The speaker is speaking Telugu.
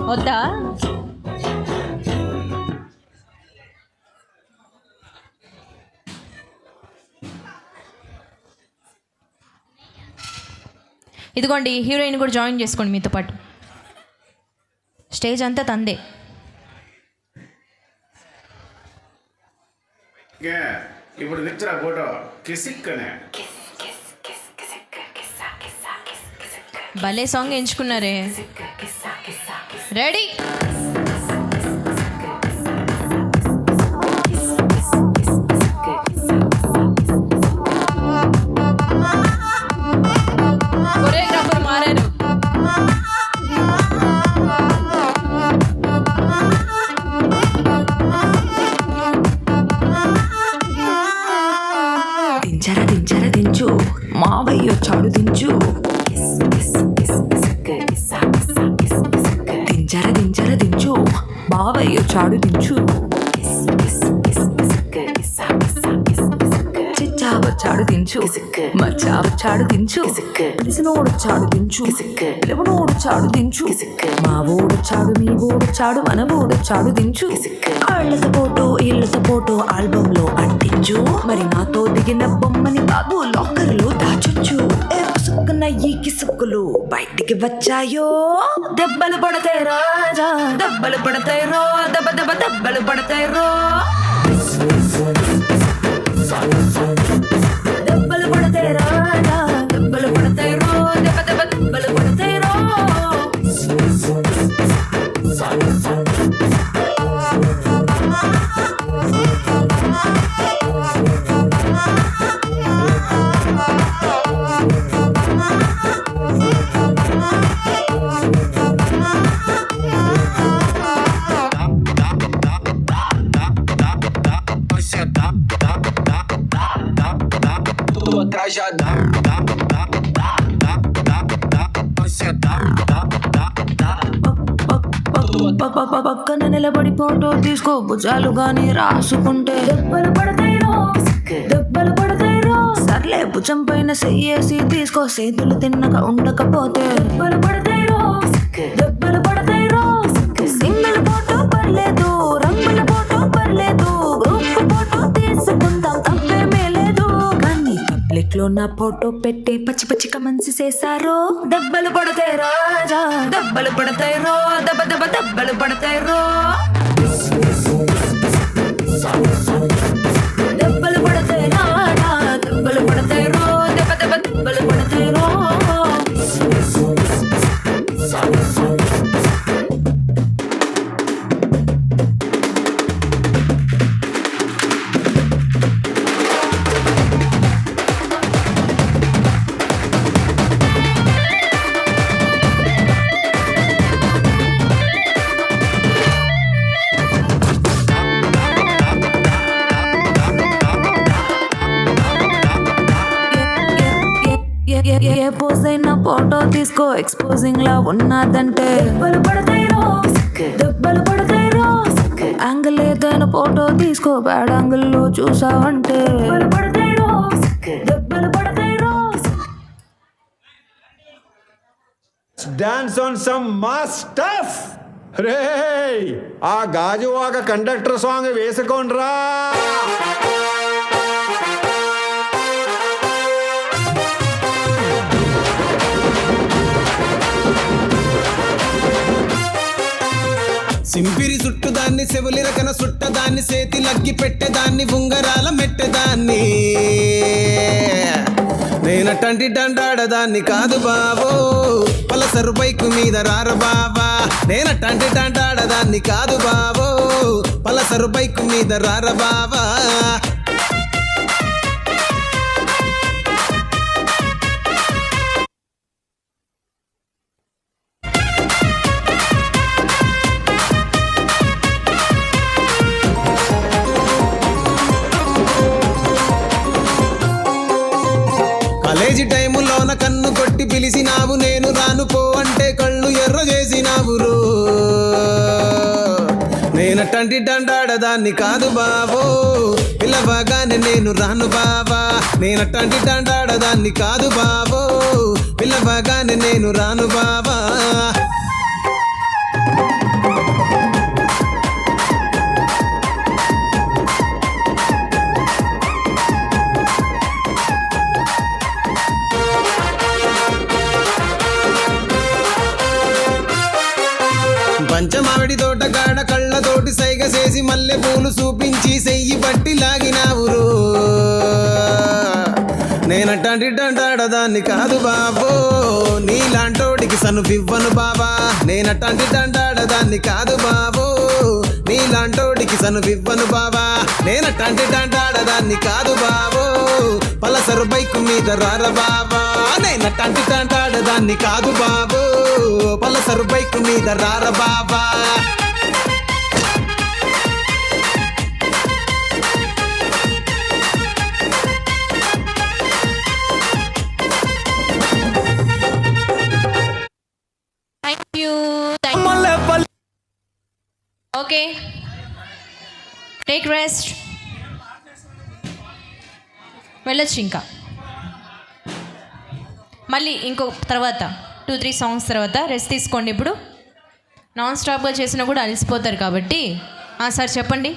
వద్దా? ఇదిగోండి, హీరోయిన్ కూడా జాయిన్ చేసుకోండి మీతో పాటు. స్టేజ్ అంతా తందే. ఇప్పుడు నిచ్చరా ఫోటో కిసిక్కనే. భలే సాంగ్ ఎంచుకున్నారే. రెడీ? కొరియోగ్రాఫర్ మారారు. దించరా దించరా దించు, మావయ్య చాడు దించు. దించరా దించరా దించు, మావయ్య చాడు దించు. చిచ్చావచ్చాడు దించు, మచ్చావచ్చాడు దించు. పిలిసినోడు చాడు దించు, పిలవనోడు చాడు దించు. మా ఓడు చాడు, మీ ఓడు చాడు, మన ఓడు చాడు దించు. కాళ్ళతో ఫోటో, ఇళ్ళతో ఫోటో ఆల్బమ్ లో అంటించు. మరి నాతో దిగిన బొమ్మని బాబు లాకర్ లో దాచొచ్చు. సుక్కున ఈ కిసుక్కులు బయటికి వచ్చాయో. దెబ్బలు పడతాయి రాజా, దెబ్బలు పడతాయి రో, దెబ్బ దెబ్బ దెబ్బలు పడతాయి రో. దెబ్బలు పడతాయి రాజా, దెబ్బలు పడతాయి రో, దెబ్బ దెబ్బ దెబ్బలు పడతాయి రో. పక్కన నిలబడి ఫోటో తీసుకో, భుజాలు గాని రాసుకుంటే దెబ్బలు పడతాయిరో, దెబ్బలు పడతాయిరో. సర్లే భుజం పైన చెయ్యేసి తీసుకో, చేతులు తిన్నగా ఉండకపోతే దెబ్బలు పడతాయిరో, దెబ్బలు పడతాయిరో. సింగిల్ ఫోటో పర్లేదు, రంగుల ఫోటో పర్లేదు, గ్రూప్ ఫోటో తీసుకుందాం తప్పేమీ లేదు. కానీ పబ్లిక్ లో నా ఫోటో పెట్టి పచ్చి పచ్చి కమెంట్స్ చేశారు. దెబ్బలు పడతాయి రాజా, దెబ్బలు పడతాయి రో, దెబ్బ దెబ్బ దెబ్బలు పడతాయి రో. దెబ్బలు పడతాయి రాజా, దెబ్బలు పడతాయి రో, దెబ్బ దెబ్బ దెబ్బలు పడతాయి రో. ఏ పోజ్ అయినా ఫోటో తీసుకో, ఎక్స్పోజింగ్ లా ఉన్నదంటే దెబ్బలు పడతాయిరో, దెబ్బలు పడతాయిరో. యాంగిల్ ఏదైనా ఫోటో తీసుకో, బ్యాడ్ యాంగిల్ లో చూసావంటే దెబ్బలు పడతాయిరో, దెబ్బలు పడతాయిరో. Dance on some mass stuff. రే ఆ గాజువాక కండక్టర్ సాంగ్ వేసుకోండ్రా. సింపిరి చుట్టుదాన్ని, చెవులి రకన చుట్టదాన్ని, చేతి లగ్గి పెట్టేదాన్ని, ఉంగరాల మెట్టేదాన్ని. నేనటంటి డండాడదాన్ని కాదు బావో, పలసరు బైకు మీద రార బావా. నేనటంటి డండాడదాన్ని కాదు బావో, పలసరు బైకు మీద రార బావా. కాలేజీ టైములోన కన్ను కొట్టి పిలిచినావు, నేను రాను పో అంటే కళ్ళు ఎర్ర చేసినావు రో. నేనటంటి డండాడదాన్ని కాదు బావో, పిల్లవగానే నేను రాను బావా. నేనటంటి డండాడదాన్ని కాదు బావో, పిల్లవగానే నేను రాను బావా. కంచమావిడి తోట కాడ కళ్ళతోటి సైగ చేసి మల్లె పూలు చూపించి సెయ్యి పట్టి లాగినావురు నేనట్టాంటిటాంటాడదాన్ని కాదు బాబో నీలాంటోడికి సనుపివ్వను బాబా నేనట్టాంటిటాంటాడదాన్ని కాదు బాబో నీలాంటోడికి సనుపివ్వను బాబా నేనట్టాంటిటాంటాడదాన్ని కాదు బాబో పలసరు బైకు మీద రార బాబా నేనట్టాంటిటాంటాడదాన్ని కాదు బాబో పలసరు బైకు మీద రార బాబా thank you okay take rest వెళ్ళొచ్చు ఇంకా మళ్ళీ ఇంకో తర్వాత 2-3 సాంగ్స్ తర్వాత రెస్ట్ తీసుకోండి ఇప్పుడు నాన్ స్టాప్గా చేసినా కూడా అలసిపోతారు కాబట్టి సార్ చెప్పండి